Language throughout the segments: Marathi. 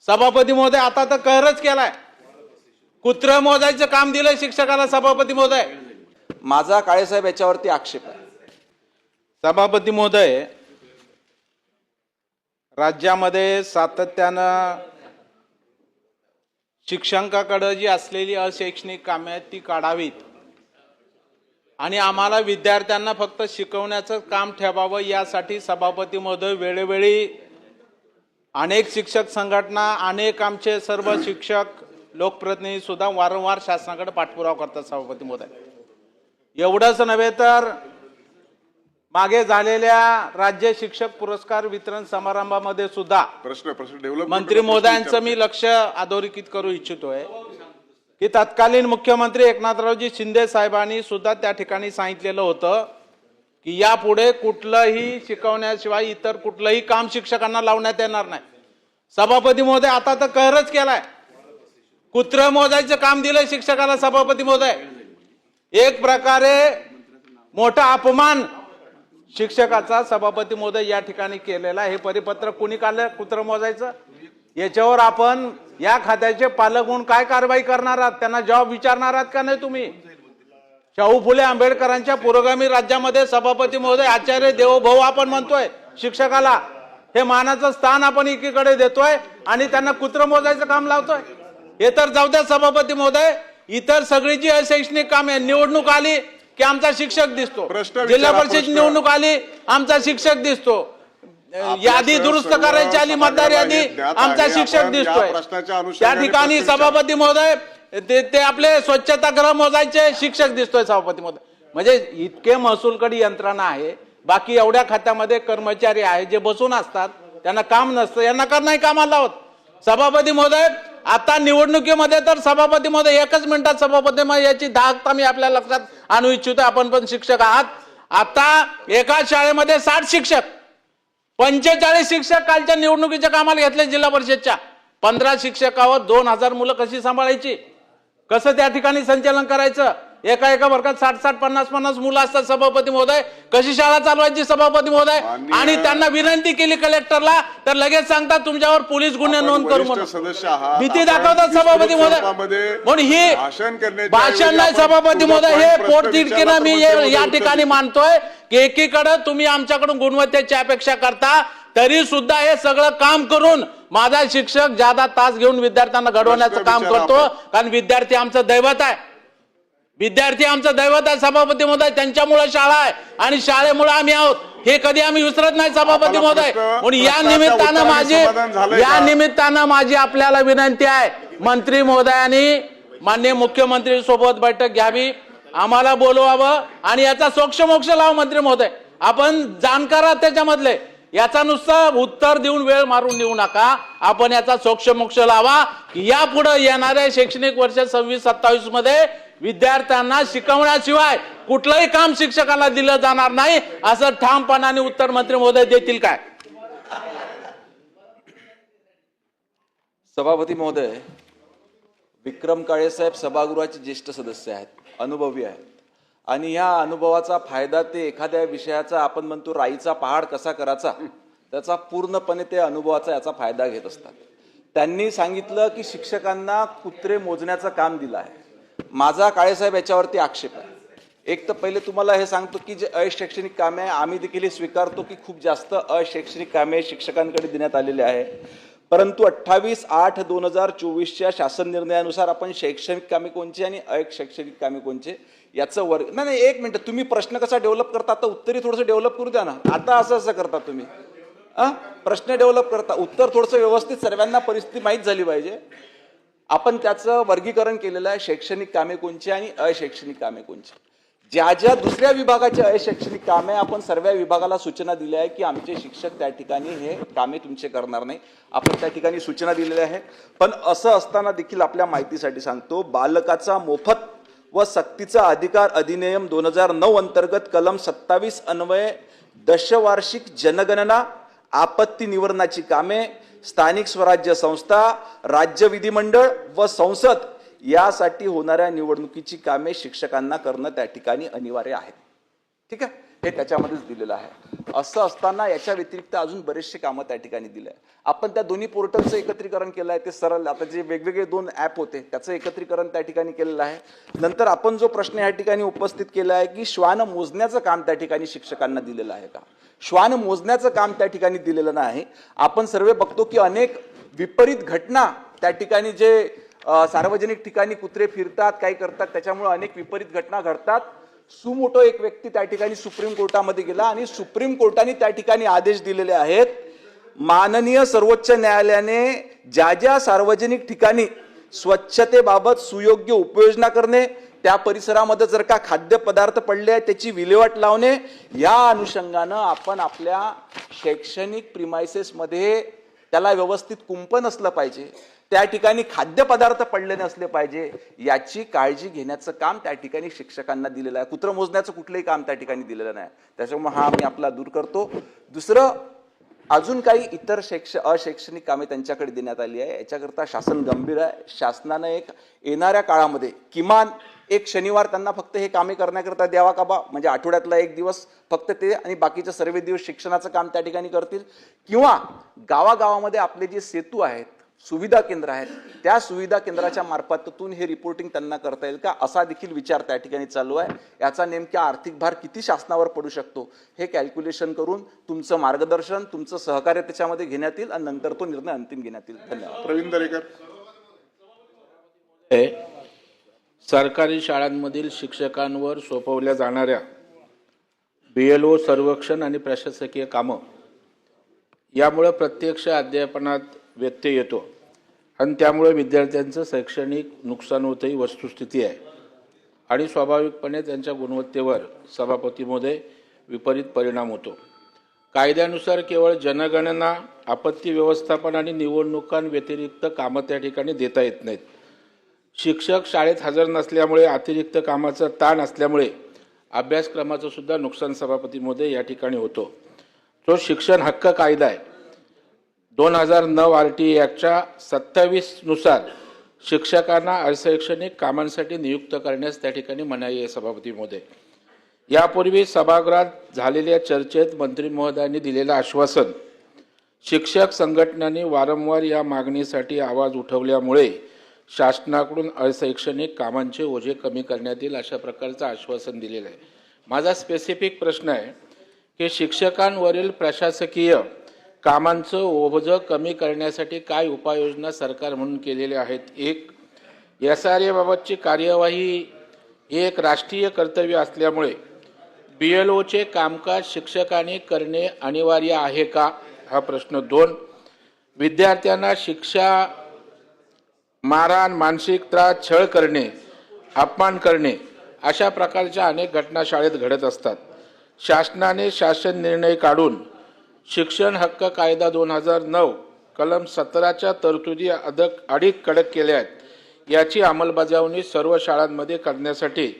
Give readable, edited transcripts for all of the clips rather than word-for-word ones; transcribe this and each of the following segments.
सभापती महोदय आता तर कहरच केलाय, कुत्र मोजायचं काम दिलंय शिक्षकाला सभापती महोदय। माझा काळेसाहेब याच्यावरती आक्षेप आहे। सभापती महोदय, राज्यामध्ये सातत्यानं शिक्षकांकडे जी असलेली अशैक्षणिक कामे आहेत ती काढावीत आणि आम्हाला विद्यार्थ्यांना फक्त शिकवण्याचं काम ठेवावं यासाठी सभापती महोदय वेळोवेळी अनेक शिक्षक संघटना, अनेक आमचे सर्व शिक्षक लोकप्रतिनिधी सुद्धा वारंवार शासनाकडे पाठपुरावा करतात सभापती महोदय। एवढंच नव्हे तर मागे झालेल्या राज्य शिक्षक पुरस्कार वितरण समारंभामध्ये सुद्धा मंत्री महोदयांचं मी लक्ष अधोरेखित करू इच्छितोय की तत्कालीन मुख्यमंत्री एकनाथरावजी शिंदे साहेबांनी सुद्धा त्या ठिकाणी सांगितलेलं होतं की यापुढे कुठलंही शिकवण्याशिवाय इतर कुठलंही काम शिक्षकांना लावण्यात येणार नाही। सभापती महोदय आता तर कहरच केलाय, कुत्र मोजायचं काम दिलंय शिक्षकाला सभापती महोदय। एक प्रकारे मोठा अपमान शिक्षकाचा सभापती महोदय या ठिकाणी केलेला। हे परिपत्र कुणी काढलं कुत्र मोजायचं? याच्यावर आपण या खात्याचे पालक म्हणून काय कारवाई करणार आहात? त्यांना जबाब विचारणार आहात का नाही तुम्ही? शाहू फुले आंबेडकरांच्या पुरोगामी राज्यामध्ये सभापती महोदय आचार्य देवोभव आपण म्हणतोय शिक्षकाला, हे मानाचं स्थान आपण एकीकडे देतोय आणि त्यांना कुत्र मोजायचं काम लावतोय। हे तर जाऊ द्या सभापती महोदय, इतर सगळी जी अशैक्षणिक कामे, निवडणूक आली की आमचा शिक्षक दिसतो, जिल्हा परिषद निवडणूक आली आमचा शिक्षक दिसतो, यादी दुरुस्त करायची आली मतदार यादी आमचा शिक्षक दिसतोय। त्या ठिकाणी सभापती महोदय ते आपले स्वच्छतागृह मोजायचे शिक्षक दिसतोय सभापती महोदय। म्हणजे इतके महसूलकडे यंत्रणा आहे, बाकी एवढ्या खात्यामध्ये कर्मचारी आहे जे बसून असतात, त्यांना काम नसतं, यांना का नाही कामाला लावत सभापती महोदय? आता निवडणुकीमध्ये तर सभापती महोदय एकच मिनिटात सभापती महोदय याची दाहकता मी आपल्या लक्षात आणू इच्छितो। आपण पण शिक्षक आहात। आता एका शाळेमध्ये 60 शिक्षक, 45 शिक्षक कालच्या निवडणुकीच्या कामाला घेतले जिल्हा परिषदच्या। 15 शिक्षकावर 2000 मुलं कशी सांभाळायची, कसं त्या ठिकाणी संचालन करायचं? एका वर्गात 60 50 मुलं असतात सभापती महोदय, कशी शाळा चालवायची सभापती महोदय? आणि त्यांना विनंती केली कलेक्टरला तर लगेच सांगतात तुमच्यावर पोलीस गुन्हे नोंद करू म्हणून भीती दाखवतात सभापती महोदय। म्हणून ही भाषण नाही सभापती महोदय, हे पोटतिडकीनं मी या ठिकाणी मानतोय की एकीकडे तुम्ही आमच्याकडून गुणवत्तेची अपेक्षा करता, तरी सुद्धा हे सगळं काम करून माझा शिक्षक ज्यादा तास घेऊन विद्यार्थ्यांना घडवण्याचं काम करतो, कारण विद्यार्थी आमचं दैवत आहे, विद्यार्थी आमचं दैवत आहे सभापती महोदय। त्यांच्यामुळे शाळा आहे आणि शाळेमुळे आम्ही आहोत, हे कधी आम्ही विसरत नाही सभापती महोदय। म्हणून या निमित्तानं माझी आपल्याला विनंती आहे, मंत्री महोदयांनी माननीय मुख्यमंत्री सोबत बैठक घ्यावी, आम्हाला बोलवावं आणि याचा सोक्षमोक्ष लावा मंत्री महोदय। आपण जाणकार आहात त्याच्यामधले, याचा नुसतं उत्तर देऊन वेळ मारून देऊ नका, आपण याचा सोक्षमोक्ष लावा की यापुढे येणाऱ्या शैक्षणिक वर्ष 26-27 मध्ये विद्यार्थ्यांना शिकवण्याशिवाय कुठलंही काम शिक्षकाला दिलं जाणार नाही, असं ठामपणाने उत्तर मंत्री महोदय देतील काय? सभापती महोदय, विक्रम काळेसाहेब सभागृहाचे ज्येष्ठ सदस्य आहेत, अनुभवी आहेत आणि या अनुभवाचा फायदा ते एखाद्या विषयाचा आपण म्हणतो राईचा पहाड कसा करायचा त्याचा पूर्णपणे ते अनुभवाचा याचा फायदा घेत असतात। त्यांनी सांगितलं की शिक्षकांना कुत्रे मोजण्याचं काम दिलं आहे। माझा काळेसाहेब याच्यावरती आक्षेप आहे। एक तर पहिले तुम्हाला हे सांगतो की जे अशैक्षणिक कामे आहे आम्ही देखील स्वीकारतो की खूप जास्त अशैक्षणिक कामे शिक्षकांकडे देण्यात आलेले आहे, परंतु 28/8/2024च्या शासन निर्णयानुसार आपण शैक्षणिक कामे कोणची आणि अशैक्षणिक कामे कोणचे याचं वर्ग नाही एक मिनिट, तुम्ही प्रश्न कसा डेव्हलप करता आता उत्तरी थोडंसं डेव्हलप करू द्या ना। आता असं करता तुम्ही प्रश्न डेव्हलप करता, उत्तर थोडंसं व्यवस्थित सर्वांना परिस्थिती माहीत झाली पाहिजे। आपण त्याचं वर्गीकरण केलेलं आहे, शैक्षणिक कामे कोणची आणि अशैक्षणिक कामे कोणची। ज्या ज्या दुसऱ्या विभागाचे अशैक्षणिक कामे आपण सर्व विभागाला सूचना दिल्या आहे की आमचे शिक्षक त्या ठिकाणी हे कामे तुमचे करणार नाही, आपण त्या ठिकाणी सूचना दिलेल्या आहे। पण असं असताना देखील आपल्या माहितीसाठी सांगतो, बालकाचा मोफत व सक्तीचा अधिकार अधिनियम 2009 अंतर्गत कलम 27 अन्वये दशवार्षिक जनगणना, आपत्ती निवारणाची कामे, स्थानिक स्वराज्य संस्था, राज्य विधिमंडळ व संसद यासाठी होणाऱ्या निवडणुकीची कामे शिक्षकांना करणं त्या ठिकाणी अनिवार्य आहे। ठीक आहे। हे त्याच्यामध्येच दिलेलं आहे. असं असताना याच्या व्यतिरिक्त अजून बरेचसे कामं त्या ठिकाणी दिले आहे. आपण त्या दोन्ही पोर्टलचं एकत्रीकरण केलं आहे, ते सरळ आता जे वेगवेगळे 2 ॲप होते त्याचं एकत्रीकरण त्या ठिकाणी केलेलं आहे. नंतर आपण जो प्रश्न या ठिकाणी उपस्थित केला आहे की श्वान मोजण्याचं काम त्या ठिकाणी शिक्षकांना दिलेलं आहे का? श्वान मोजण्याचं काम त्या ठिकाणी दिलेलं नाही. आपण सर्व बघतो की अनेक विपरीत घटना त्या ठिकाणी जे सार्वजनिक ठिकाणी कुत्रे फिरतात, काही करतात, त्याच्यामुळे अनेक विपरीत घटना घडतात. सुमोटो एक व्यक्ती त्या ठिकाणी सुप्रीम कोर्टामध्ये गेला आणि सुप्रीम कोर्टाने त्या ठिकाणी आदेश दिलेले आहेत. माननीय सर्वोच्च न्यायालयाने ज्या ज्या सार्वजनिक ठिकाणी स्वच्छतेबाबत सुयोग्य उपाययोजना करणे, त्या परिसरामध्ये जर का खाद्यपदार्थ पडले आहेत त्याची विल्हेवाट लावणे, या अनुषंगानं आपण आपल्या शैक्षणिक प्रिमायसेसमध्ये त्याला व्यवस्थित कुंपण असलं पाहिजे, त्या ठिकाणी खाद्यपदार्थ पडले नसले पाहिजे, याची काळजी घेण्याचं काम त्या ठिकाणी शिक्षकांना दिलेलं आहे. कुत्रं मोजण्याचं कुठलंही काम त्या ठिकाणी दिलेलं नाही. त्याच्यामुळे हा मी आपला दूर करतो. दुसरं, अजून काही इतर अशैक्षणिक कामे त्यांच्याकडे देण्यात आली आहे. याच्याकरता शासन गंभीर आहे. शासनानं एक येणाऱ्या काळामध्ये किमान एक शनिवार त्यांना फक्त हे कामे करण्याकरता द्यावा का बा, म्हणजे आठवड्यातला एक दिवस फक्त ते आणि बाकीचे सर्व दिवस शिक्षणाचं काम त्या ठिकाणी करतील. किंवा गावागावामध्ये आपले जे सेतू आहेत, सुविधा केंद्र आहेत, त्या सुविधा केंद्राच्या मार्फतून हे रिपोर्टिंग त्यांना करता येईल का, असा देखील विचार त्या ठिकाणी चालू आहे. याचा नेमका आर्थिक भार किती शासनावर पडू शकतो हे कॅल्क्युलेशन करून तुमचं मार्गदर्शन, तुमचं सहकार्य त्याच्यामध्ये घेण्यात येईल आणि नंतर तो निर्णय अंतिम घेण्यात येईल. धन्यवाद. प्रवीण दरेकर. सरकारी शाळांमधील शिक्षकांवर सोपवल्या जाणाऱ्या BLO सर्वेक्षण आणि प्रशासकीय कामं यामुळे प्रत्यक्ष अध्यापनात व्यत्यय येतो आणि त्यामुळे विद्यार्थ्यांचं शैक्षणिक नुकसान होतं, ही वस्तुस्थिती आहे. आणि स्वाभाविकपणे त्यांच्या गुणवत्तेवर सभापती महोदय विपरीत परिणाम होतो. कायद्यानुसार केवळ जनगणना, आपत्ती व्यवस्थापन आणि निवडणुकांव्यतिरिक्त कामं त्या ठिकाणी देता येत नाहीत. शिक्षक शाळेत हजर नसल्यामुळे, अतिरिक्त कामाचा ताण असल्यामुळे अभ्यासक्रमाचं सुद्धा नुकसान सभापती महोदय या ठिकाणी होतो. तो शिक्षण हक्क कायदा आहे 2009 RTE ॲक्टच्या 27 नुसार शिक्षकांना अशैक्षणिक कामांसाठी नियुक्त करण्यास त्या ठिकाणी मनाई आहे सभापती महोदय. यापूर्वी सभागृहात झालेल्या चर्चेत मंत्री महोदयांनी दिलेलं आश्वासन, शिक्षक संघटनांनी वारंवार या मागणीसाठी आवाज उठवल्यामुळे शासनाकडून अशैक्षणिक कामांचे ओझे कमी करण्यात येईल अशा प्रकारचं आश्वासन दिलेलं आहे. माझा स्पेसिफिक प्रश्न आहे की शिक्षकांवरील प्रशासकीय कामांचं ओझं कमी करण्यासाठी काय उपाययोजना सरकार म्हणून केलेल्या आहेत. एक, SRA बाबतची कार्यवाही हे एक राष्ट्रीय कर्तव्य असल्यामुळे BLOचे कामकाज शिक्षकांनी करणे अनिवार्य आहे का, हा प्रश्न. 2, विद्यार्थ्यांना शिक्षा, मारहाण, मानसिक त्रास, छळ करणे, अपमान करणे अशा प्रकारच्या अनेक घटना शाळेत घडत असतात. शासनाने शासन निर्णय काढून शिक्षण हक्क कायदा 2009 कलम 17च्या तरतुदी अधिक कडक केल्या आहेत. याची अंमलबजावणी सर्व शाळांमध्ये करण्यासाठी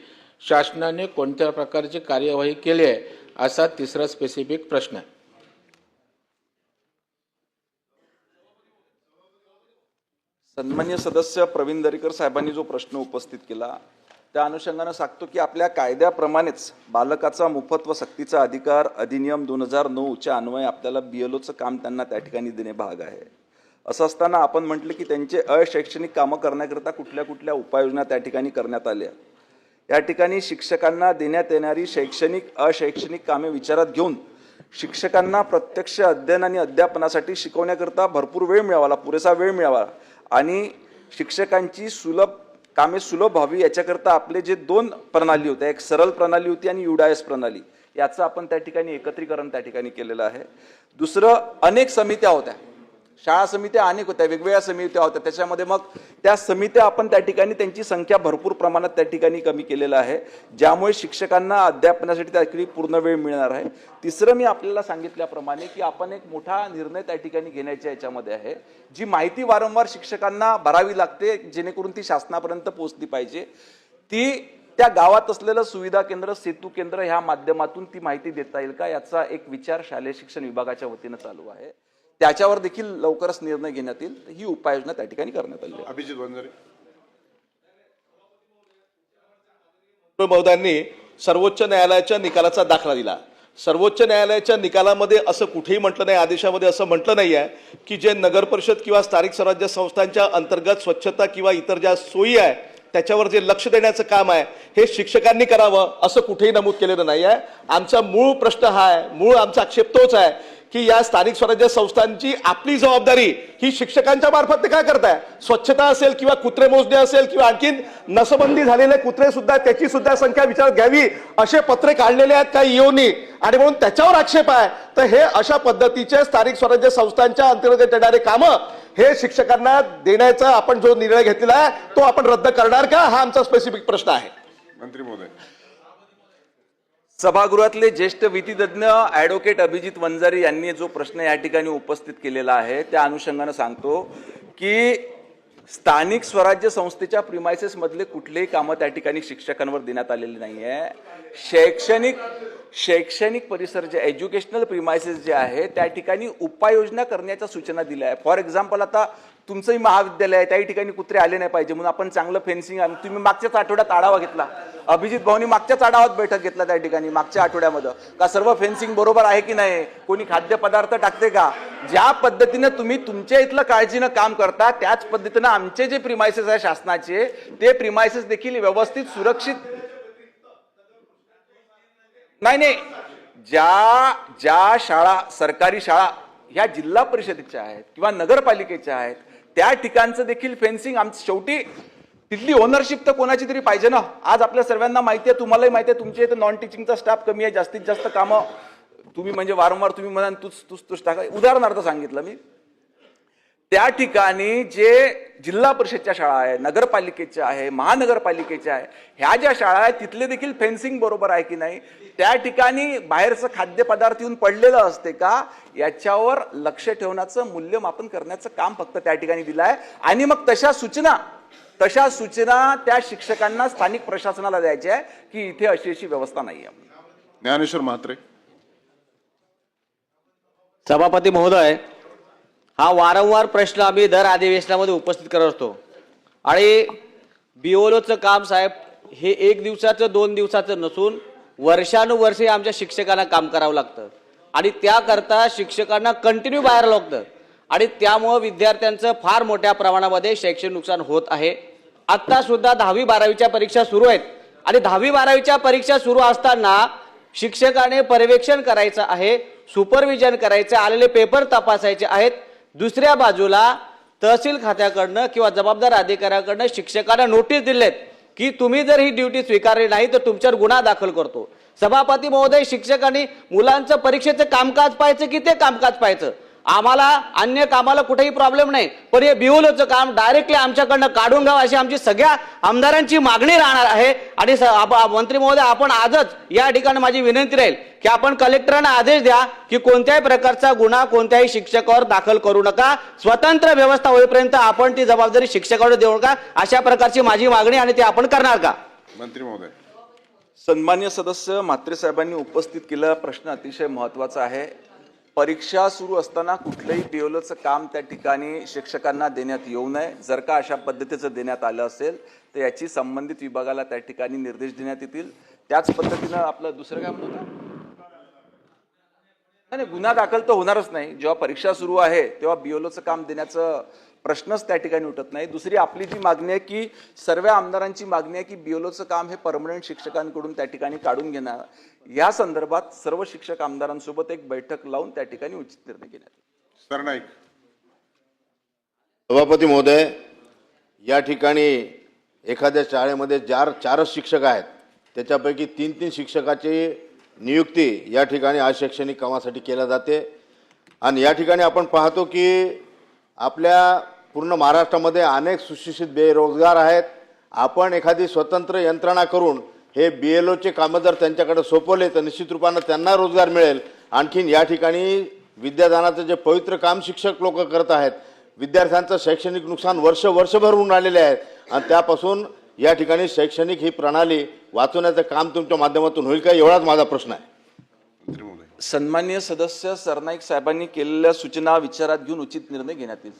शासनाने कोणत्या प्रकारची कार्यवाही केली आहे, असा तिसरा स्पेसिफिक प्रश्न आहे. सन्मान्य सदस्य प्रवीण दरेकर साहेबांनी जो प्रश्न उपस्थित केला त्या अनुषंगानं सांगतो की आपल्या कायद्याप्रमाणेच बालकाचा मोफत व सक्तीचा अधिकार अधिनियम 2009च्या अन्वये आपल्याला BLOचं काम त्यांना त्या ठिकाणी देणे भाग आहे. असं असताना आपण म्हटलं की त्यांचे अशैक्षणिक कामं करण्याकरता कुठल्या कुठल्या उपाययोजना त्या ठिकाणी करण्यात आल्या. या ठिकाणी शिक्षकांना देण्यात येणारी शैक्षणिक अशैक्षणिक कामे विचारात घेऊन शिक्षकांना प्रत्यक्ष अध्ययन आणि अध्यापनासाठी शिकवण्याकरता भरपूर वेळ मिळावा, पुरेसा वेळ मिळावा आणि शिक्षकांची कामे सुलभ व्हावी याच्याकरता आपले जे 2 प्रणाली होत्या, एक सरळ प्रणाली होती आणि UDIS प्रणाली, याचं आपण त्या ठिकाणी एकत्रीकरण त्या ठिकाणी केलेलं आहे. दुसरं, अनेक समित्या होत्या, शाळा समित्या अनेक होत्या, वेगवेगळ्या समित्या होत्या. त्याच्यामध्ये मग त्या समित्या आपण त्या ठिकाणी त्यांची संख्या भरपूर प्रमाणात त्या ठिकाणी कमी केलेलं आहे, ज्यामुळे शिक्षकांना अध्यापनासाठी त्या ठिकाणी पूर्ण वेळ मिळणार आहे. तिसरं, मी आपल्याला सांगितल्याप्रमाणे की आपण एक मोठा निर्णय त्या ठिकाणी घेण्याच्या याच्यामध्ये आहे. जी माहिती वारंवार शिक्षकांना भरावी लागते जेणेकरून ती शासनापर्यंत पोहोचली पाहिजे, ती त्या गावात असलेलं सुविधा केंद्र, सेतू केंद्र ह्या माध्यमातून ती माहिती देता येईल का, याचा एक विचार शालेय शिक्षण विभागाच्या वतीनं चालू आहे. त्याच्यावर देखील लवकरच निर्णय घेण्यात येईल. ही उपाययोजना त्या ठिकाणी करण्यात आली आहे. अभिजित वंजारे. महोदयांनी सर्वोच्च न्यायालयाच्या निकालाचा दाखला दिला. सर्वोच्च न्यायालयाच्या निकालामध्ये असं कुठेही म्हटलं नाही, आदेशामध्ये असं म्हटलं नाही आहे की जे नगर परिषद किंवा स्थानिक स्वराज्य संस्थांच्या अंतर्गत स्वच्छता किंवा इतर ज्या सोयी आहे त्याच्यावर जे लक्ष देण्याचं काम आहे हे शिक्षकांनी करावं असं कुठेही नमूद केलेलं नाही आहे. आमचा मूळ प्रश्न हा आहे, मूळ आमचा आक्षेप तोच आहे की या स्थानिक स्वराज्य संस्थांची आपली जबाबदारी ही शिक्षकांच्या मार्फत ते काय करताय. स्वच्छता असेल किंवा कुत्रे मोजणे असेल किंवा आणखीन नसबंदी झालेले कुत्रे सुद्धा त्याची सुद्धा संख्या विचारात घ्यावी असे पत्रे काढलेले आहेत काही ईओनी आणि म्हणून त्याच्यावर आक्षेप आहे. तर हे अशा पद्धतीचे स्थानिक स्वराज्य संस्थांच्या अंतर्गत येणारे कामं हे शिक्षकांना देण्याचा आपण जो निर्णय घेतलेला आहे तो आपण रद्द करणार का, हा आमचा स्पेसिफिक प्रश्न आहे. मंत्री महोदय. सभागृहातले ज्येष्ठ विधितज्ञ ॲडव्होकेट अभिजित वंजारी यांनी जो प्रश्न या ठिकाणी उपस्थित केलेला आहे त्या अनुषंगाने सांगतो की स्थानिक स्वराज्य संस्थेच्या प्रिमायसेस मधले कुठलेही कामं त्या ठिकाणी शिक्षकांवर देण्यात आलेले नाही आहे. शैक्षणिक परिसर जे एज्युकेशनल प्रिमायसेस जे आहे त्या ठिकाणी उपाययोजना करण्याच्या सूचना दिल्या आहे. फॉर एक्झाम्पल आता तुमचंही महाविद्यालय आहे त्याही ठिकाणी कुत्रे आले नाही पाहिजे म्हणून आपण चांगलं फेन्सिंग, तुम्ही मागच्याच आठवड्यात आढावा घेतला, अभिजित भाऊनी मागच्याच आढावात बैठक घेतला त्या ठिकाणी मागच्या आठवड्यामध्ये का सर्व फेन्सिंग बरोबर आहे की नाही, कोणी खाद्यपदार्थ टाकते का. ज्या पद्धतीने तुम्ही तुमच्या इथलं काळजीनं काम करता त्याच पद्धतीनं आमचे जे प्रिमायसेस आहे शासनाचे ते प्रिमायसेस देखील व्यवस्थित सुरक्षित नाही. ज्या शाळा सरकारी शाळा ह्या जिल्हा परिषदेच्या आहेत किंवा नगरपालिकेच्या आहेत त्या ठिकाणचं देखील फेन्सिंग शेवटी तिथली ओनरशिप तर कोणाची तरी पाहिजे ना. आज आपल्या सर्वांना माहिती आहे, तुम्हालाही माहिती आहे, तुमच्या इथं नॉन टीचिंगचा स्टाफ कमी आहे, जास्तीत जास्त कामं तुम्ही म्हणजे वारंवार तुम्ही म्हणाल तूच टाका. उदाहरणार्थ सांगितलं मी, त्या ठिकाणी जे जिल्हा परिषदच्या शाळा आहे, नगरपालिकेच्या आहे, महानगरपालिकेच्या आहे, ह्या ज्या शाळा आहेत तिथले देखील फेन्सिंग बरोबर आहे की नाही, त्या ठिकाणी बाहेरचं खाद्यपदार्थ येऊन पडलेलं असते का याच्यावर लक्ष ठेवण्याचं मूल्यमापन करण्याचं काम फक्त त्या ठिकाणी दिलं आहे. आणि मग तशा सूचना त्या शिक्षकांना स्थानिक प्रशासनाला द्यायच्या आहे की इथे अशी व्यवस्था नाही आहे. ज्ञानेश्वर म्हात्रे. सभापती महोदय, हा वारंवार प्रश्न आम्ही दर अधिवेशनामध्ये उपस्थित करत असतो आणि बीओलोचं काम साहेब हे 1 दिवसाचं 2 दिवसाचं नसून वर्षानुवर्षे आमच्या शिक्षकांना काम करावं लागतं आणि त्याकरता शिक्षकांना कंटिन्यू बाहेर लागतं आणि त्यामुळं विद्यार्थ्यांचं फार मोठ्या प्रमाणामध्ये शैक्षणिक नुकसान होत आहे. आत्ता सुद्धा 10वी 12वीच्या परीक्षा सुरू आहेत आणि 10वी 12वीच्या परीक्षा सुरू असताना शिक्षकाने पर्यवेक्षण करायचं आहे, सुपरविजन करायचं, आलेले पेपर तपासायचे आहेत. दुसऱ्या बाजूला तहसील खात्याकडनं किंवा जबाबदार अधिकाऱ्याकडनं शिक्षकांना नोटीस दिलेत की तुम्ही जर ही ड्युटी स्वीकारली नाही तर तुमच्यावर गुन्हा दाखल करतो. सभापती महोदय, शिक्षकांनी मुलांचं परीक्षेचं कामकाज पाहायचं की ते कामकाज पाहायचं, आम्हाला अन्य कामाला कुठेही प्रॉब्लेम नाही, पण हे बिओलोचं काम डायरेक्टली आमच्याकडनं काढून घ्यावं अशी आमची सगळ्या आमदारांची मागणी राहणार आहे. आणि मंत्री महोदय, आपण आजच या ठिकाणी माझी विनंती राहील की आपण कलेक्टरांना आदेश द्या की कोणत्याही प्रकारचा गुन्हा कोणत्याही शिक्षकावर दाखल करू नका, स्वतंत्र व्यवस्था होईपर्यंत आपण ती जबाबदारी शिक्षकावर देऊ नका, अशा प्रकारची माझी मागणी आणि ते आपण करणार का. मंत्री महोदय. सन्मान्य सदस्य म्हात्रे साहेबांनी उपस्थित केलेला प्रश्न अतिशय महत्त्वाचा आहे. परीक्षा सुरू असताना कुठलंही बीओलोचं काम त्या ठिकाणी शिक्षकांना देण्यात येऊ नये. जर का अशा पद्धतीचं देण्यात आलं असेल तर याची संबंधित विभागाला त्या ठिकाणी निर्देश देण्यात येतील. त्याच पद्धतीनं आपलं दुसरं काय म्हणतो नाही, गुन्हा दाखल तर होणारच नाही. जेव्हा परीक्षा सुरू आहे तेव्हा बीओलोचं काम देण्याचं प्रश्नच त्या ठिकाणी उठत नाही. दुसरी आपली जी मागणी आहे की सर्व आमदारांची मागणी आहे की बीओलोचं काम हे परमनंट शिक्षकांकडून त्या ठिकाणी काढून घेणार. या संदर्भात सर्व शिक्षक आमदारांसोबत एक बैठक लावून त्या ठिकाणी उचित निर्णय घेण्यात येईल. सरनाईक. सभापती महोदय, या ठिकाणी एखाद्या शाळेमध्ये 4च शिक्षक आहेत, त्याच्यापैकी 3 शिक्षकाची नियुक्ती या ठिकाणी अशैक्षणिक कामासाठी केल्या जाते. आणि या ठिकाणी आपण पाहतो की आपल्या पूर्ण महाराष्ट्रामध्ये अनेक सुशिक्षित बेरोजगार आहेत. आपण एखादी स्वतंत्र यंत्रणा करून हे BLOचे कामं जर त्यांच्याकडे सोपवले तर निश्चित रूपानं त्यांना रोजगार मिळेल. आणखीन या ठिकाणी विद्यादानाचं जे पवित्र काम शिक्षक लोक करत आहेत, विद्यार्थ्यांचं शैक्षणिक नुकसान वर्षभर होऊन राहिलेले आहेत आणि त्यापासून या ठिकाणी शैक्षणिक ही प्रणाली वाचवण्याचं काम तुमच्या माध्यमातून होईल का, एवढाच माझा प्रश्न आहे. मंत्री महोदय. सन्माननीय सदस्य सरनाईक साहेबांनी केलेल्या सूचना विचारात घेऊन उचित निर्णय घेण्यात येईल.